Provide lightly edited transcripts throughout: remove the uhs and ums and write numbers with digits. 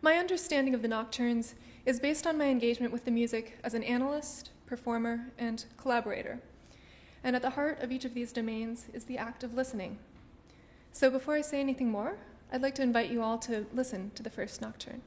My understanding of the Nocturnes is based on my engagement with the music as an analyst, performer, and collaborator. And at the heart of each of these domains is the act of listening. So before I say anything more, I'd like to invite you all to listen to the first nocturne.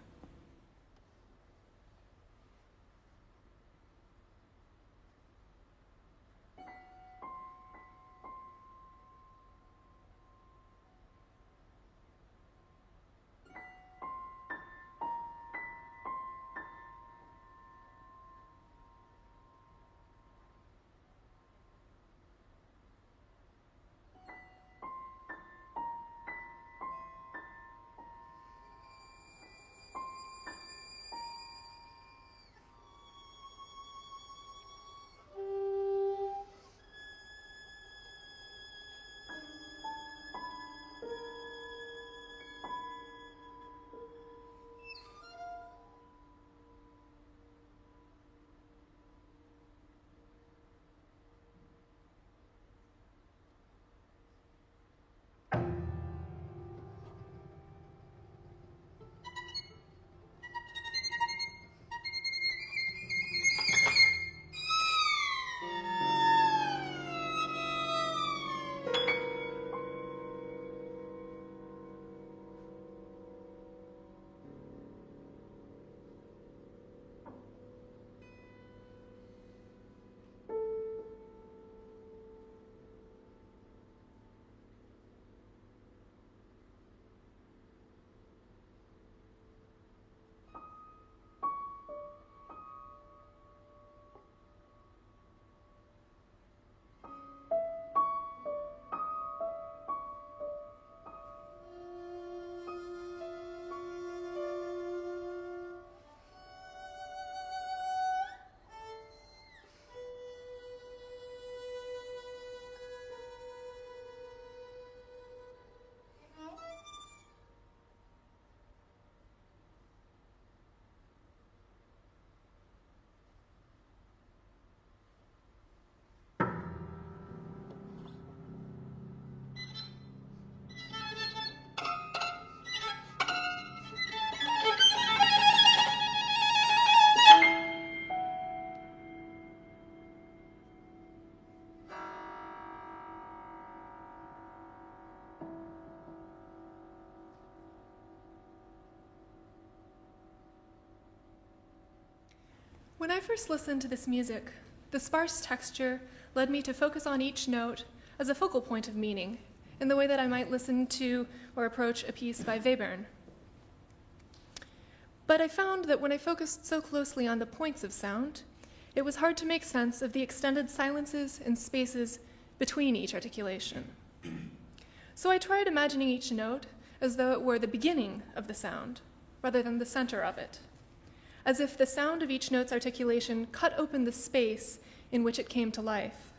When I first listened to this music, the sparse texture led me to focus on each note as a focal point of meaning, in the way that I might listen to or approach a piece by Webern. But I found that when I focused so closely on the points of sound, it was hard to make sense of the extended silences and spaces between each articulation. So I tried imagining each note as though it were the beginning of the sound, rather than the center of it, as if the sound of each note's articulation cut open the space in which it came to life.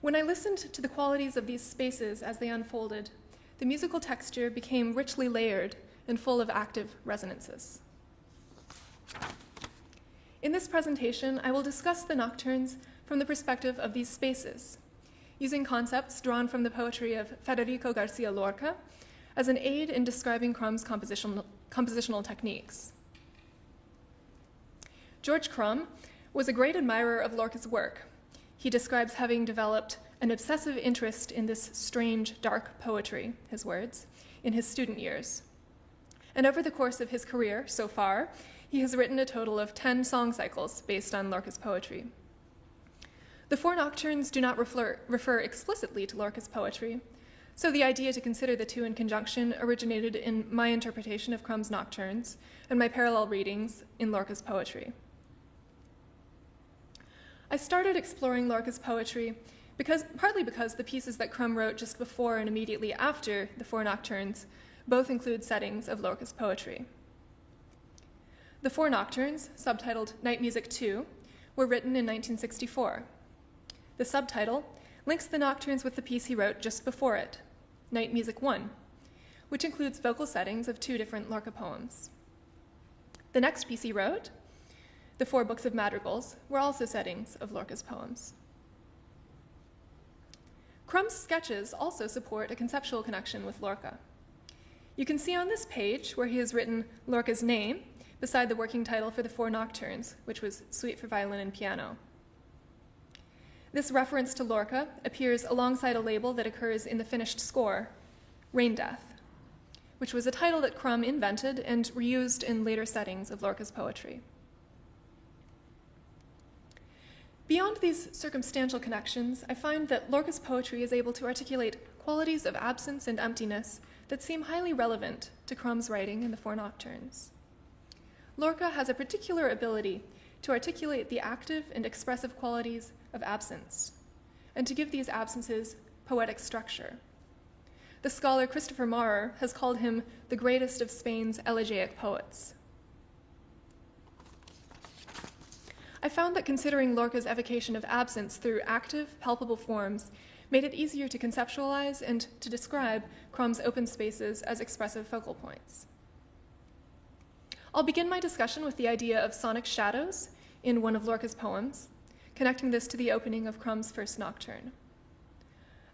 When I listened to the qualities of these spaces as they unfolded, the musical texture became richly layered and full of active resonances. In this presentation, I will discuss the nocturnes from the perspective of these spaces, using concepts drawn from the poetry of Federico García Lorca as an aid in describing Crumb's compositional techniques. George Crumb was a great admirer of Lorca's work. He describes having developed an obsessive interest in this strange, dark poetry, his words, in his student years. And over the course of his career so far, he has written a total of 10 song cycles based on Lorca's poetry. The four nocturnes do not refer explicitly to Lorca's poetry, so the idea to consider the two in conjunction originated in my interpretation of Crumb's nocturnes and my parallel readings in Lorca's poetry. I started exploring Lorca's poetry partly because the pieces that Crumb wrote just before and immediately after the four nocturnes both include settings of Lorca's poetry. The four nocturnes, subtitled Night Music 2, were written in 1964. The subtitle links the nocturnes with the piece he wrote just before it, Night Music 1, which includes vocal settings of two different Lorca poems. The next piece he wrote, the four books of madrigals, were also settings of Lorca's poems. Crumb's sketches also support a conceptual connection with Lorca. You can see on this page where he has written Lorca's name beside the working title for the four nocturnes, which was Suite for Violin and Piano. This reference to Lorca appears alongside a label that occurs in the finished score, Rain Death, which was a title that Crumb invented and reused in later settings of Lorca's poetry. Beyond these circumstantial connections, I find that Lorca's poetry is able to articulate qualities of absence and emptiness that seem highly relevant to Crumb's writing in the Four Nocturnes. Lorca has a particular ability to articulate the active and expressive qualities of absence, and to give these absences poetic structure. The scholar Christopher Maurer has called him the greatest of Spain's elegiac poets. I found that considering Lorca's evocation of absence through active, palpable forms made it easier to conceptualize and to describe Crumb's open spaces as expressive focal points. I'll begin my discussion with the idea of sonic shadows in one of Lorca's poems, connecting this to the opening of Crumb's first nocturne.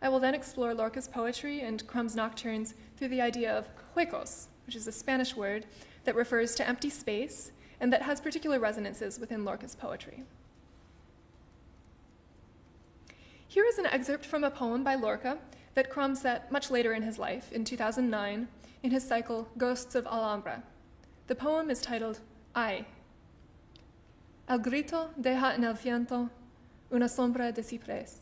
I will then explore Lorca's poetry and Crumb's nocturnes through the idea of huecos, which is a Spanish word that refers to empty space and that has particular resonances within Lorca's poetry. Here is an excerpt from a poem by Lorca that Crumb set much later in his life, in 2009, in his cycle Ghosts of Alhambra. The poem is titled Ay. El grito deja en el viento una sombra de ciprés.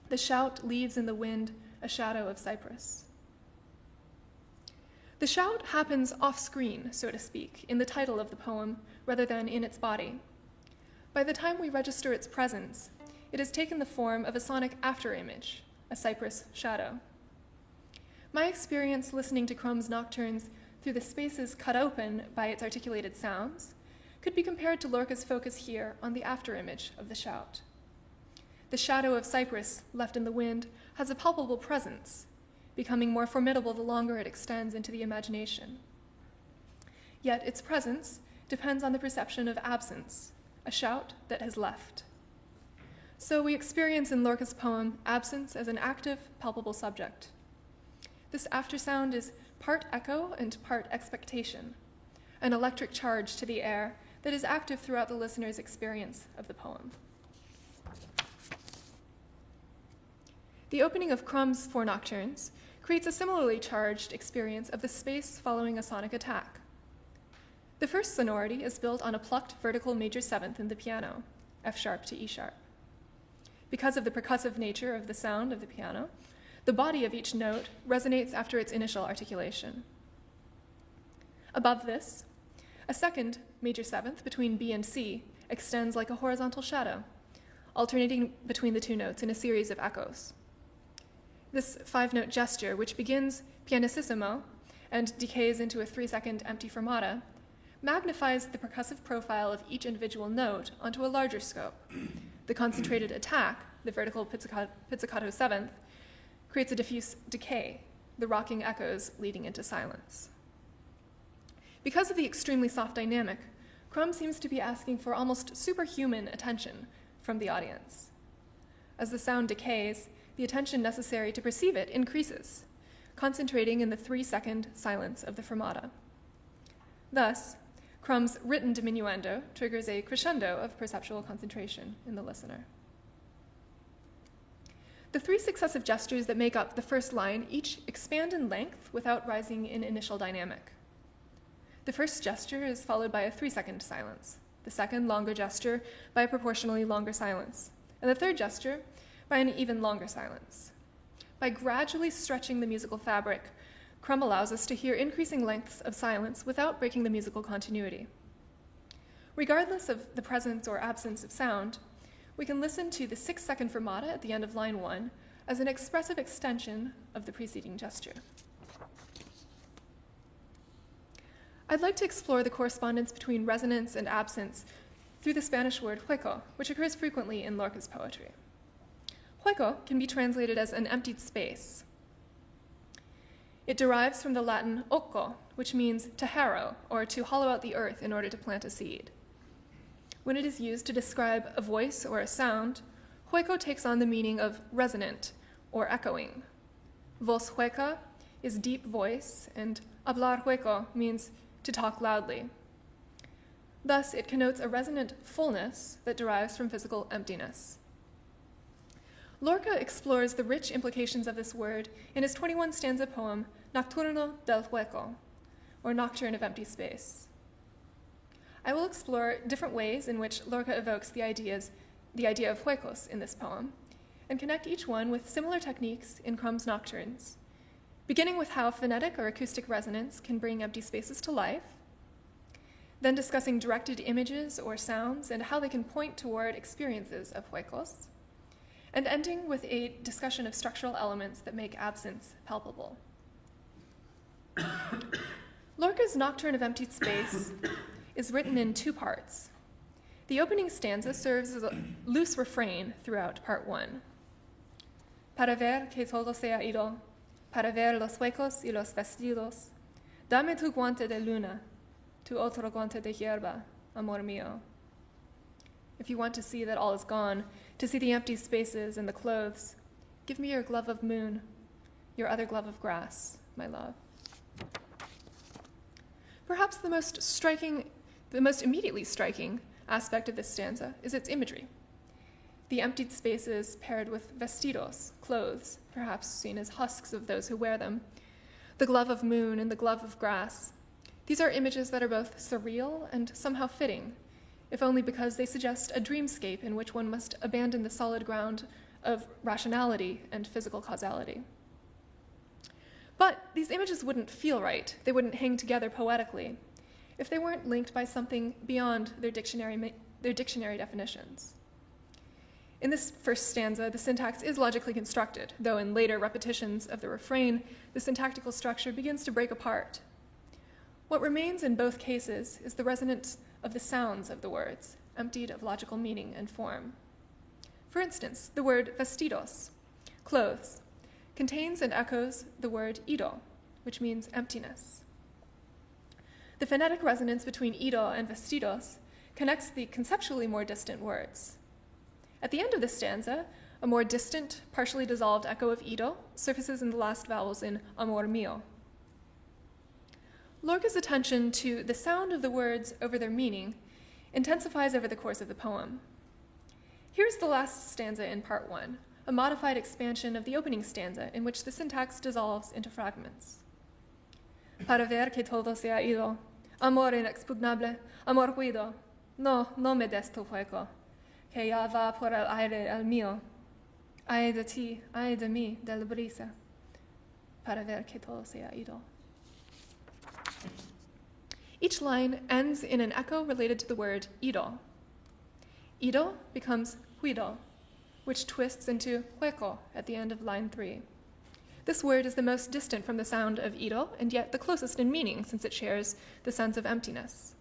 The shout leaves in the wind a shadow of cypress. The shout happens off-screen, so to speak, in the title of the poem, rather than in its body. By the time we register its presence, it has taken the form of a sonic afterimage, a cypress shadow. My experience listening to Crumb's nocturnes through the spaces cut open by its articulated sounds could be compared to Lorca's focus here on the afterimage of the shout. The shadow of cypress left in the wind has a palpable presence, becoming more formidable the longer it extends into the imagination. Yet its presence depends on the perception of absence, a shout that has left. So we experience in Lorca's poem absence as an active, palpable subject. This aftersound is part echo and part expectation, an electric charge to the air that is active throughout the listener's experience of the poem. The opening of Crumb's Four Nocturnes creates a similarly charged experience of the space following a sonic attack. The first sonority is built on a plucked vertical major seventh in the piano, F sharp to E sharp. Because of the percussive nature of the sound of the piano, the body of each note resonates after its initial articulation. Above this, a second major seventh between B and C extends like a horizontal shadow, alternating between the two notes in a series of echoes. This five-note gesture, which begins pianissimo and decays into a 3-second empty fermata, magnifies the percussive profile of each individual note onto a larger scope. The concentrated attack, the vertical pizzicato seventh, creates a diffuse decay, the rocking echoes leading into silence. Because of the extremely soft dynamic, Crumb seems to be asking for almost superhuman attention from the audience. As the sound decays, the attention necessary to perceive it increases, concentrating in the 3-second silence of the fermata. Thus, Crumb's written diminuendo triggers a crescendo of perceptual concentration in the listener. The 3 successive gestures that make up the first line each expand in length without rising in initial dynamic. The first gesture is followed by a 3-second silence, the second longer gesture by a proportionally longer silence, and the third gesture by an even longer silence. By gradually stretching the musical fabric, Crumb allows us to hear increasing lengths of silence without breaking the musical continuity. Regardless of the presence or absence of sound, we can listen to the 6-second fermata at the end of line 1 as an expressive extension of the preceding gesture. I'd like to explore the correspondence between resonance and absence through the Spanish word hueco, which occurs frequently in Lorca's poetry. Hueco can be translated as an emptied space. It derives from the Latin occo, which means to harrow or to hollow out the earth in order to plant a seed. When it is used to describe a voice or a sound, hueco takes on the meaning of resonant or echoing. Voz hueca is deep voice, and hablar hueco means to talk loudly. Thus, it connotes a resonant fullness that derives from physical emptiness. Lorca explores the rich implications of this word in his 21-stanza poem Nocturno del Hueco, or Nocturne of Empty Space. I will explore different ways in which Lorca evokes the idea of huecos in this poem, and connect each one with similar techniques in Crumb's Nocturnes, beginning with how phonetic or acoustic resonance can bring empty spaces to life, then discussing directed images or sounds and how they can point toward experiences of huecos, and ending with a discussion of structural elements that make absence palpable. Lorca's Nocturne of Empty Space is written in two parts. The opening stanza serves as a loose refrain throughout part one. Para ver que todo sea ido, para ver los huecos y los vestidos, dame tu guante de luna, tu otro guante de hierba, amor mío. If you want to see that all is gone, to see the empty spaces and the clothes, give me your glove of moon, your other glove of grass, my love. Perhaps the most immediately striking aspect of this stanza is its imagery. The emptied spaces paired with vestidos, clothes, perhaps seen as husks of those who wear them, the glove of moon and the glove of grass. These are images that are both surreal and somehow fitting, if only because they suggest a dreamscape in which one must abandon the solid ground of rationality and physical causality. But these images wouldn't feel right, they wouldn't hang together poetically, if they weren't linked by something beyond their dictionary definitions. In this first stanza, the syntax is logically constructed, though in later repetitions of the refrain, the syntactical structure begins to break apart. What remains in both cases is the resonance of the sounds of the words, emptied of logical meaning and form. For instance, the word vestidos, clothes, contains and echoes the word ido, which means emptiness. The phonetic resonance between ido and vestidos connects the conceptually more distant words. At the end of the stanza, a more distant, partially dissolved echo of ido surfaces in the last vowels in amor mío. Lorca's attention to the sound of the words over their meaning intensifies over the course of the poem. Here's the last stanza in part one, a modified expansion of the opening stanza in which the syntax dissolves into fragments. Para ver que todo sea ido, amor inexpugnable, amor cuido, no me des tu fuego, que ya va por el aire el mío, ay de ti, ay de mí, de la brisa, para ver que todo sea ido. Each line ends in an echo related to the word ido. Ido becomes huido, which twists into hueco at the end of line 3. This word is the most distant from the sound of ido, and yet the closest in meaning, since it shares the sense of emptiness.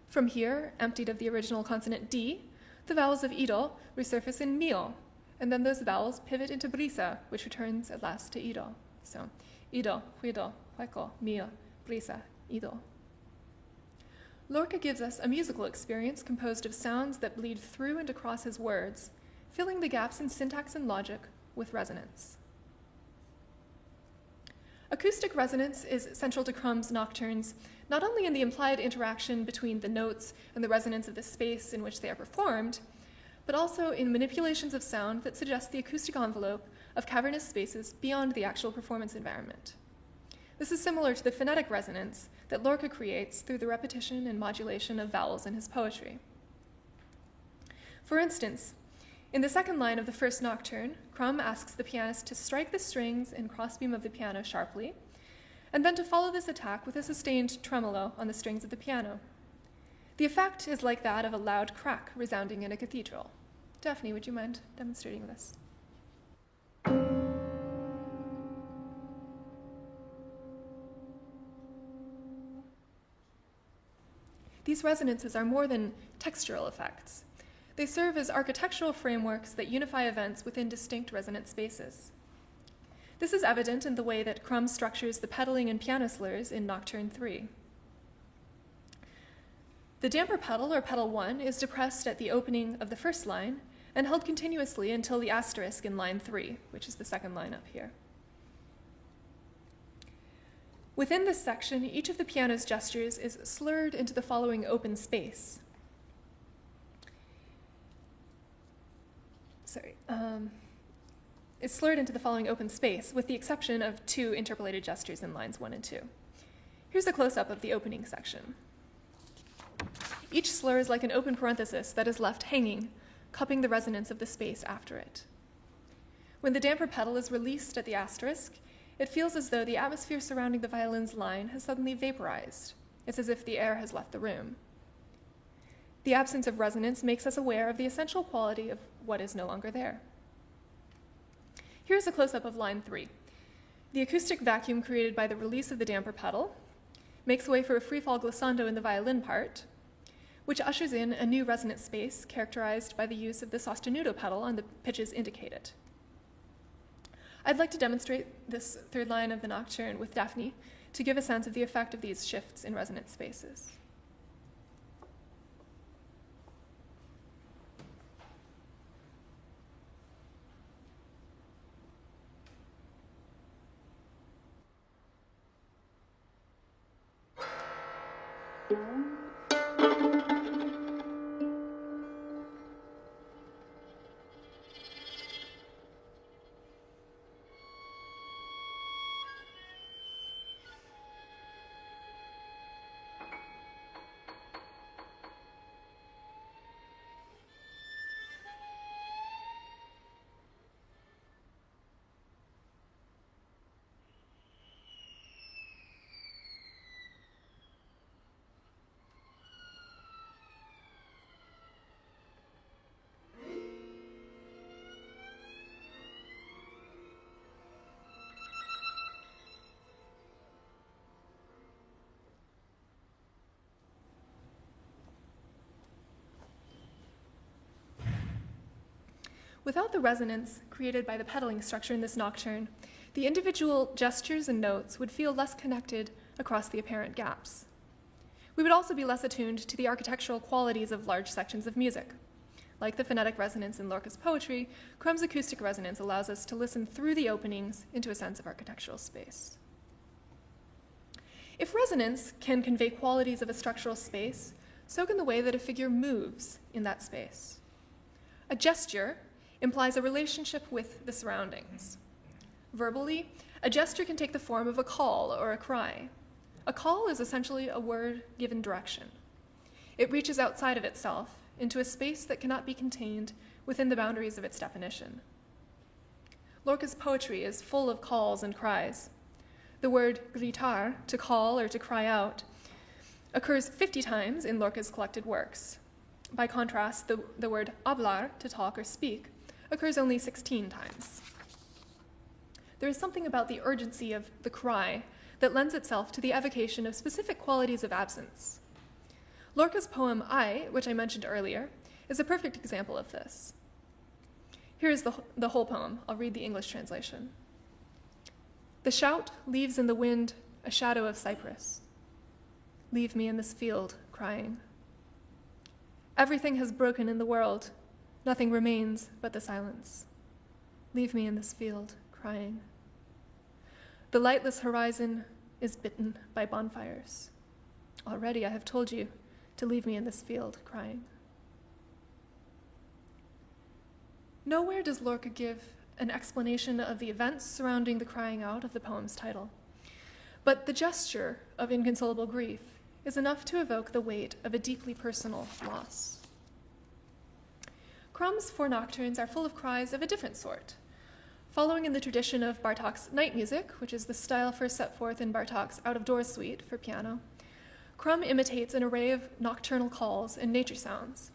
From here, emptied of the original consonant D, the vowels of ido resurface in mío, and then those vowels pivot into brisa, which returns at last to ido. So, ido, huido, hueco, mío, brisa, ido. Lorca gives us a musical experience composed of sounds that bleed through and across his words, filling the gaps in syntax and logic with resonance. Acoustic resonance is central to Crumb's Nocturnes, not only in the implied interaction between the notes and the resonance of the space in which they are performed, but also in manipulations of sound that suggest the acoustic envelope of cavernous spaces beyond the actual performance environment. This is similar to the phonetic resonance that Lorca creates through the repetition and modulation of vowels in his poetry. For instance, in the second line of the first nocturne, Crumb asks the pianist to strike the strings and crossbeam of the piano sharply, and then to follow this attack with a sustained tremolo on the strings of the piano. The effect is like that of a loud crack resounding in a cathedral. Daphne, would you mind demonstrating this? These resonances are more than textural effects. They serve as architectural frameworks that unify events within distinct resonant spaces. This is evident in the way that Crumb structures the pedaling and piano slurs in Nocturne 3. The damper pedal, or pedal 1, is depressed at the opening of the first line and held continuously until the asterisk in line 3, which is the second line up here. Within this section, each of the piano's gestures is slurred into the following open space. Is slurred into the following open space, with the exception of 2 interpolated gestures in lines 1 and 2. Here's a close-up of the opening section. Each slur is like an open parenthesis that is left hanging, cupping the resonance of the space after it. When the damper pedal is released at the asterisk, it feels as though the atmosphere surrounding the violin's line has suddenly vaporized. It's as if the air has left the room. The absence of resonance makes us aware of the essential quality of what is no longer there. Here's a close-up of line 3. The acoustic vacuum created by the release of the damper pedal makes way for a free-fall glissando in the violin part, which ushers in a new resonant space characterized by the use of the sostenuto pedal on the pitches indicated. I'd like to demonstrate this third line of the Nocturne with Daphne to give a sense of the effect of these shifts in resonant spaces. Without the resonance created by the pedaling structure in this nocturne, the individual gestures and notes would feel less connected across the apparent gaps. We would also be less attuned to the architectural qualities of large sections of music. Like the phonetic resonance in Lorca's poetry, Crumb's acoustic resonance allows us to listen through the openings into a sense of architectural space. If resonance can convey qualities of a structural space, so can the way that a figure moves in that space. A gesture implies a relationship with the surroundings. Verbally, a gesture can take the form of a call or a cry. A call is essentially a word given direction. It reaches outside of itself into a space that cannot be contained within the boundaries of its definition. Lorca's poetry is full of calls and cries. The word gritar, to call or to cry out, occurs 50 times in Lorca's collected works. By contrast, the word hablar, to talk or speak, occurs only 16 times. There is something about the urgency of the cry that lends itself to the evocation of specific qualities of absence. Lorca's poem I, which I mentioned earlier, is a perfect example of this. Here is the whole poem. I'll read the English translation. The shout leaves in the wind a shadow of cypress. Leave me in this field, crying. Everything has broken in the world. Nothing remains but the silence. Leave me in this field, crying. The lightless horizon is bitten by bonfires. Already I have told you to leave me in this field, crying. Nowhere does Lorca give an explanation of the events surrounding the crying out of the poem's title, but the gesture of inconsolable grief is enough to evoke the weight of a deeply personal loss. Crumb's 4 nocturnes are full of cries of a different sort. Following in the tradition of Bartók's night music, which is the style first set forth in Bartók's out-of-doors suite for piano, Crumb imitates an array of nocturnal calls and nature sounds.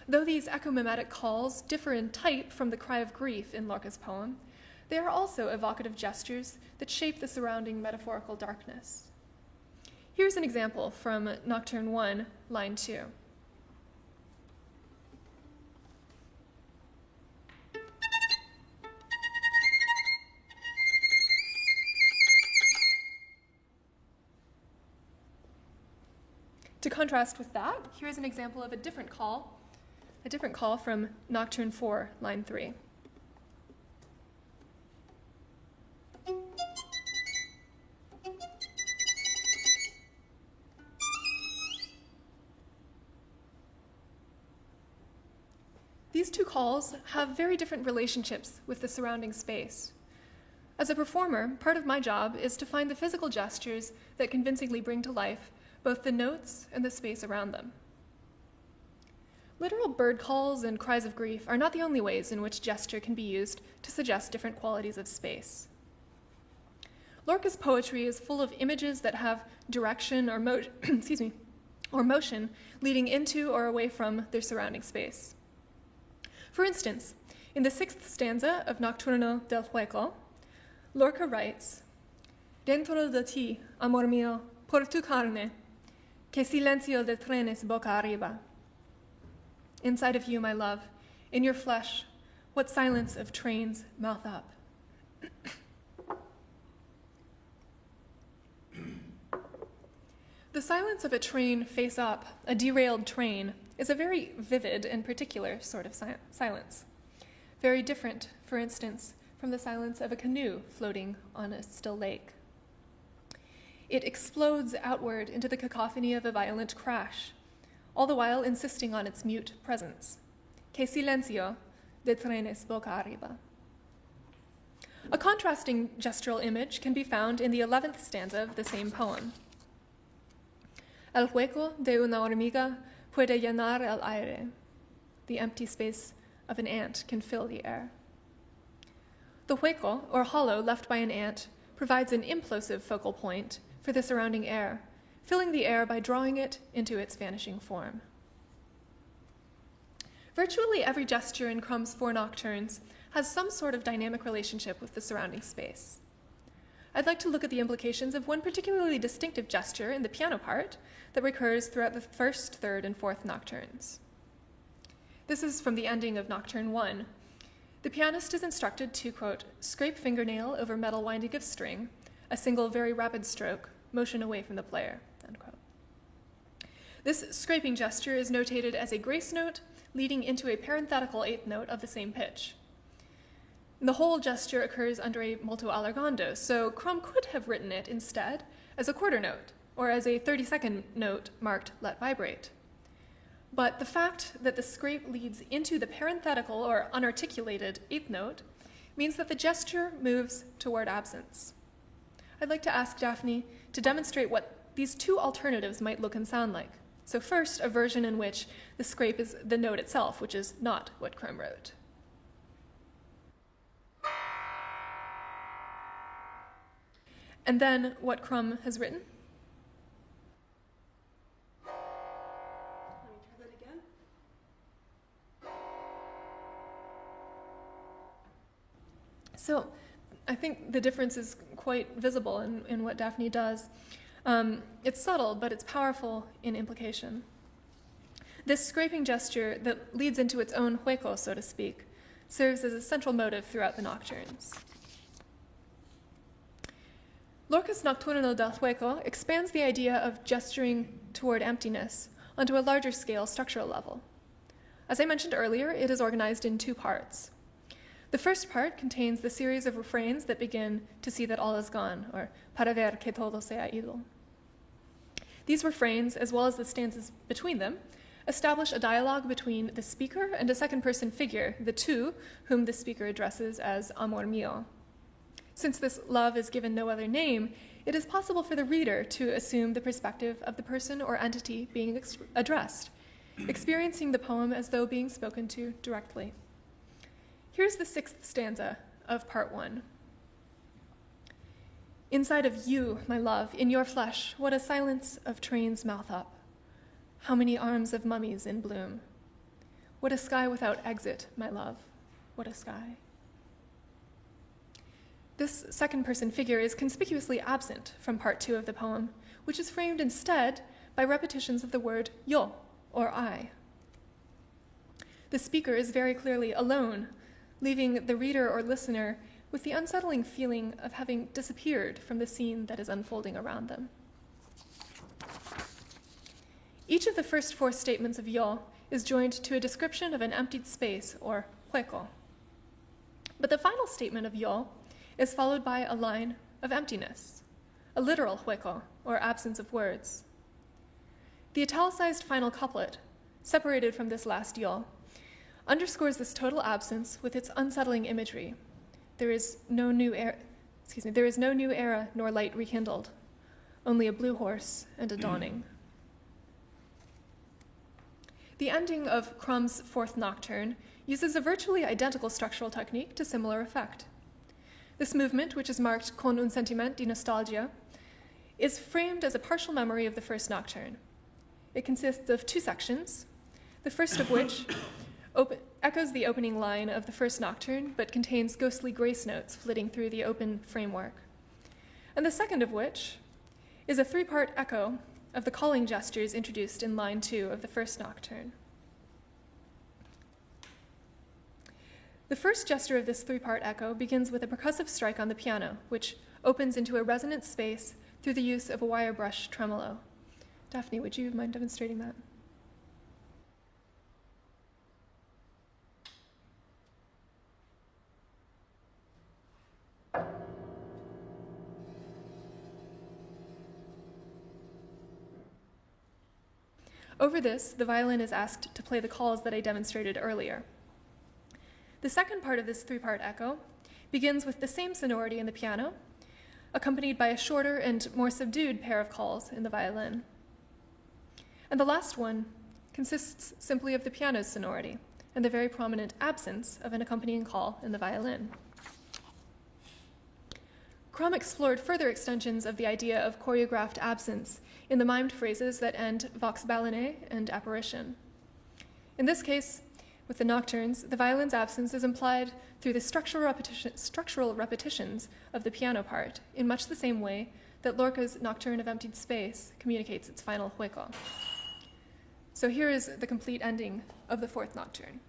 Though these echomimetic calls differ in type from the cry of grief in Lorca's poem, they are also evocative gestures that shape the surrounding metaphorical darkness. Here's an example from Nocturne 1, line 2. To contrast with that, here's an example of a different call from Nocturne 4, line 3. these two calls have very different relationships with the surrounding space. As a performer, part of my job is to find the physical gestures that convincingly bring to life both the notes and the space around them. Literal bird calls and cries of grief are not the only ways in which gesture can be used to suggest different qualities of space. Lorca's poetry is full of images that have direction or motion leading into or away from their surrounding space. For instance, in the 6th stanza of Nocturno del Hueco, Lorca writes, "Dentro de ti, amor mío, por tu carne, que silencio de trenes boca arriba." Inside of you, my love, in your flesh, what silence of trains mouth up. The silence of a train face up, a derailed train, is a very vivid and particular sort of silence. Very different, for instance, from the silence of a canoe floating on a still lake. It explodes outward into the cacophony of a violent crash, all the while insisting on its mute presence. Que silencio de trenes boca arriba. A contrasting gestural image can be found in the 11th stanza of the same poem. El hueco de una hormiga puede llenar el aire. The empty space of an ant can fill the air. The hueco, or hollow left by an ant, provides an implosive focal point for the surrounding air, filling the air by drawing it into its vanishing form. Virtually every gesture in Crumb's 4 Nocturnes has some sort of dynamic relationship with the surrounding space. I'd like to look at the implications of one particularly distinctive gesture in the piano part that recurs throughout the 1st, 3rd, and 4th Nocturnes. This is from the ending of Nocturne 1. The pianist is instructed to, quote, "scrape fingernail over metal winding of string, a single very rapid stroke, motion away from the player," end quote. This scraping gesture is notated as a grace note leading into a parenthetical 8th note of the same pitch. The whole gesture occurs under a molto allargando, so Crumb could have written it instead as a quarter note, or as a 32nd note marked let vibrate. But the fact that the scrape leads into the parenthetical or unarticulated 8th note means that the gesture moves toward absence. I'd like to ask Daphne to demonstrate what these two alternatives might look and sound like. So first, a version in which the scrape is the note itself, which is not what Crumb wrote. And then what Crumb has written. Let me try that again. So I think the difference is quite visible in what Daphne does. It's subtle, but it's powerful in implication. This scraping gesture that leads into its own hueco, so to speak, serves as a central motive throughout the Nocturnes. Lorca's Nocturno del Hueco expands the idea of gesturing toward emptiness onto a larger scale structural level. As I mentioned earlier, it is organized in 2 parts. The first part contains the series of refrains that begin "to see that all is gone," or "para ver que todo sea ido." These refrains, as well as the stanzas between them, establish a dialogue between the speaker and a second-person figure, the two, whom the speaker addresses as amor mío. Since this love is given no other name, it is possible for the reader to assume the perspective of the person or entity being addressed, experiencing the poem as though being spoken to directly. Here's the 6th stanza of part 1. Inside of you, my love, in your flesh, what a silence of trains mouth up. How many arms of mummies in bloom. What a sky without exit, my love. What a sky. This second-person figure is conspicuously absent from part 2 of the poem, which is framed instead by repetitions of the word yo, or I. The speaker is very clearly alone, leaving the reader or listener with the unsettling feeling of having disappeared from the scene that is unfolding around them. Each of the first 4 statements of yo is joined to a description of an emptied space, or hueco. But the final statement of yo is followed by a line of emptiness, a literal hueco, or absence of words. The italicized final couplet, separated from this last yo, underscores this total absence with its unsettling imagery. There is no new era, nor light rekindled, only a blue horse and a dawning. The ending of Crumb's fourth nocturne uses a virtually identical structural technique to similar effect. This movement, which is marked con un sentiment di nostalgia, is framed as a partial memory of the first nocturne. It consists of two sections, the first of which echoes the opening line of the first nocturne, but contains ghostly grace notes flitting through the open framework. And the second of which is a three-part echo of the calling gestures introduced in line 2 of the first nocturne. The first gesture of this three-part echo begins with a percussive strike on the piano, which opens into a resonant space through the use of a wire brush tremolo. Daphne, would you mind demonstrating that? Over this, the violin is asked to play the calls that I demonstrated earlier. The second part of this three-part echo begins with the same sonority in the piano, accompanied by a shorter and more subdued pair of calls in the violin. And the last one consists simply of the piano's sonority and the very prominent absence of an accompanying call in the violin. Crumb explored further extensions of the idea of choreographed absence in the mimed phrases that end vox balene and apparition. In this case, with the nocturnes, the violin's absence is implied through the structural repetitions of the piano part, in much the same way that Lorca's Nocturne of Emptied Space communicates its final hueco. So here is the complete ending of the fourth nocturne.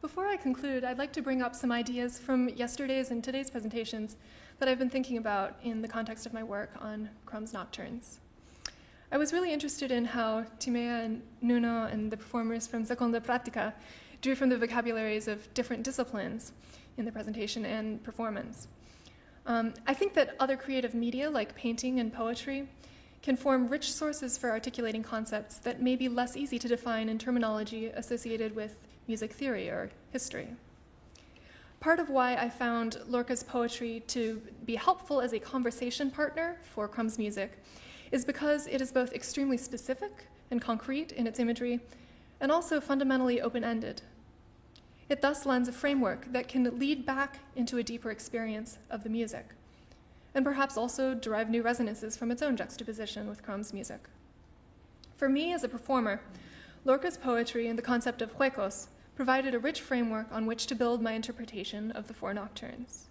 Before I conclude, I'd like to bring up some ideas from yesterday's and today's presentations that I've been thinking about in the context of my work on Crumb's Nocturnes. I was really interested in how Timea and Nuno and the performers from Seconda Pratica drew from the vocabularies of different disciplines in the presentation and performance. I think that other creative media, like painting and poetry, can form rich sources for articulating concepts that may be less easy to define in terminology associated with music theory or history. Part of why I found Lorca's poetry to be helpful as a conversation partner for Crumb's music is because it is both extremely specific and concrete in its imagery and also fundamentally open-ended. It thus lends a framework that can lead back into a deeper experience of the music, and perhaps also derive new resonances from its own juxtaposition with Crumb's music. For me as a performer, Lorca's poetry and the concept of huecos provided a rich framework on which to build my interpretation of the four nocturnes.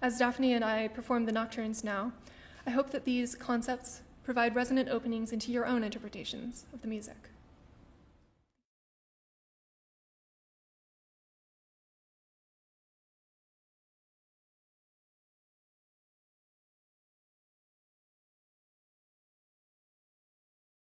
As Daphne and I perform the nocturnes now, I hope that these concepts provide resonant openings into your own interpretations of the music.